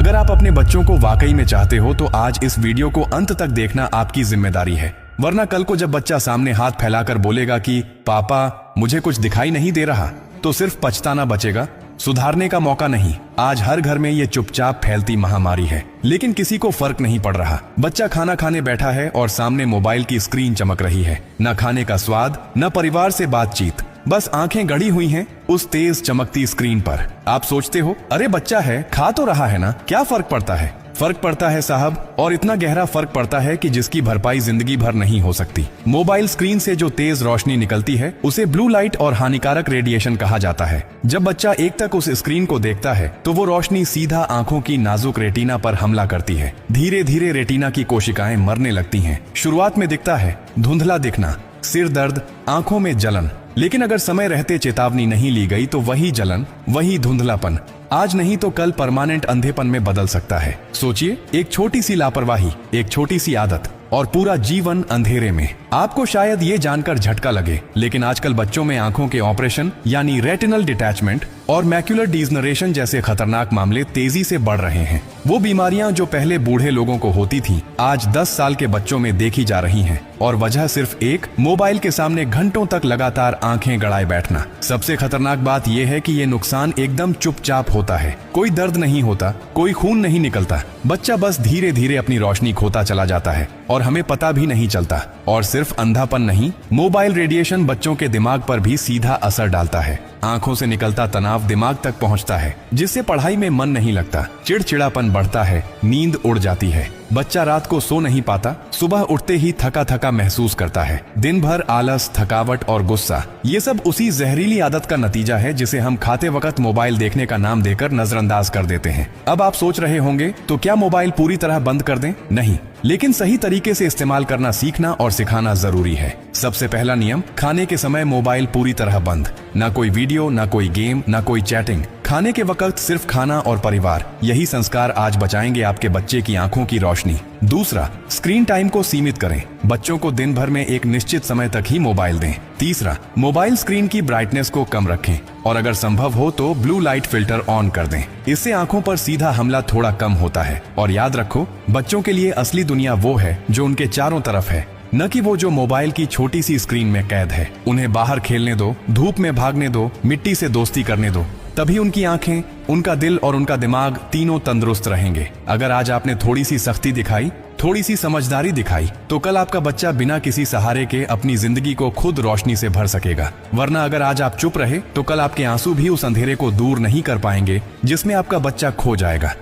अगर आप अपने बच्चों को वाकई में चाहते हो तो आज इस वीडियो को अंत तक देखना आपकी जिम्मेदारी है, वरना कल को जब बच्चा सामने हाथ फैलाकर बोलेगा कि पापा मुझे कुछ दिखाई नहीं दे रहा, तो सिर्फ पछताना बचेगा, सुधारने का मौका नहीं। आज हर घर में ये चुपचाप फैलती महामारी है, लेकिन किसी को फर्क नहीं पड़ रहा। बच्चा खाना खाने बैठा है और सामने मोबाइल की स्क्रीन चमक रही है। न खाने का स्वाद, न परिवार से बातचीत, बस आंखें गड़ी हुई हैं उस तेज चमकती स्क्रीन पर। आप सोचते हो अरे बच्चा है, खा तो रहा है ना, क्या फर्क पड़ता है? फर्क पड़ता है साहब, और इतना गहरा फर्क पड़ता है कि जिसकी भरपाई जिंदगी भर नहीं हो सकती। मोबाइल स्क्रीन से जो तेज रोशनी निकलती है उसे ब्लू लाइट और हानिकारक रेडिएशन कहा जाता है। जब बच्चा एक तक उस स्क्रीन को देखता है तो वो रोशनी सीधा आंखों की नाजुक रेटिना पर हमला करती है। धीरे धीरे रेटिना की कोशिकाएं मरने लगती हैं। शुरुआत में दिखता है धुंधला दिखना, सिर दर्द, आंखों में जलन, लेकिन अगर समय रहते चेतावनी नहीं ली गई तो वही जलन, वही धुंधलापन आज नहीं तो कल परमानेंट अंधेपन में बदल सकता है। सोचिए, एक छोटी सी लापरवाही, एक छोटी सी आदत और पूरा जीवन अंधेरे में। आपको शायद ये जानकर झटका लगे, लेकिन आजकल बच्चों में आंखों के ऑपरेशन यानी रेटिनल डिटैचमेंट और मैक्युलर डीजनरेशन जैसे खतरनाक मामले तेजी से बढ़ रहे हैं। वो बीमारियां जो पहले बूढ़े लोगों को होती थी आज 10 साल के बच्चों में देखी जा रही हैं, और वजह सिर्फ एक, मोबाइल के सामने घंटों तक लगातार आंखें गड़ाए बैठना। सबसे खतरनाक बात यह है कि ये नुकसान एकदम चुपचाप होता है। कोई दर्द नहीं होता, कोई खून नहीं निकलता, बच्चा बस धीरे धीरे अपनी रोशनी खोता चला जाता है और हमें पता भी नहीं चलता। और सिर्फ अंधापन नहीं, मोबाइल रेडिएशन बच्चों के दिमाग पर भी सीधा असर डालता है। आंखों से निकलता तनाव दिमाग तक पहुंचता है, जिससे पढ़ाई में मन नहीं लगता, चिड़चिड़ापन बढ़ता है, नींद उड़ जाती है। बच्चा रात को सो नहीं पाता, सुबह उठते ही थका थका महसूस करता है। दिन भर आलस, थकावट और गुस्सा, ये सब उसी जहरीली आदत का नतीजा है जिसे हम खाते वक्त मोबाइल देखने का नाम देकर नजरअंदाज कर देते हैं। अब आप सोच रहे होंगे तो क्या मोबाइल पूरी तरह बंद कर दें? नहीं, लेकिन सही तरीके से इस्तेमाल करना सीखना और सिखाना जरूरी है। सबसे पहला नियम, खाने के समय मोबाइल पूरी तरह बंद। ना कोई वीडियो, ना कोई गेम, ना कोई चैटिंग। खाने के वक्त सिर्फ खाना और परिवार। यही संस्कार आज बचाएंगे आपके बच्चे की आंखों की रोशनी। दूसरा, स्क्रीन टाइम को सीमित करें। बच्चों को दिन भर में एक निश्चित समय तक ही मोबाइल दें। तीसरा, मोबाइल स्क्रीन की ब्राइटनेस को कम रखें और अगर संभव हो तो ब्लू लाइट फिल्टर ऑन कर दें। इससे आंखों पर सीधा हमला थोड़ा कम होता है। और याद रखो, बच्चों के लिए असली दुनिया वो है जो उनके चारों तरफ है, न कि वो जो मोबाइल की छोटी सी स्क्रीन में कैद है। उन्हें बाहर खेलने दो, धूप में भागने दो, मिट्टी से दोस्ती करने दो, तभी उनकी आंखें, उनका दिल और उनका दिमाग तीनों तंदुरुस्त रहेंगे। अगर आज आपने थोड़ी सी सख्ती दिखाई, थोड़ी सी समझदारी दिखाई, तो कल आपका बच्चा बिना किसी सहारे के अपनी जिंदगी को खुद रोशनी से भर सकेगा। वरना अगर आज आप चुप रहे तो कल आपके आंसू भी उस अंधेरे को दूर नहीं कर पाएंगे जिसमें आपका बच्चा खो जाएगा।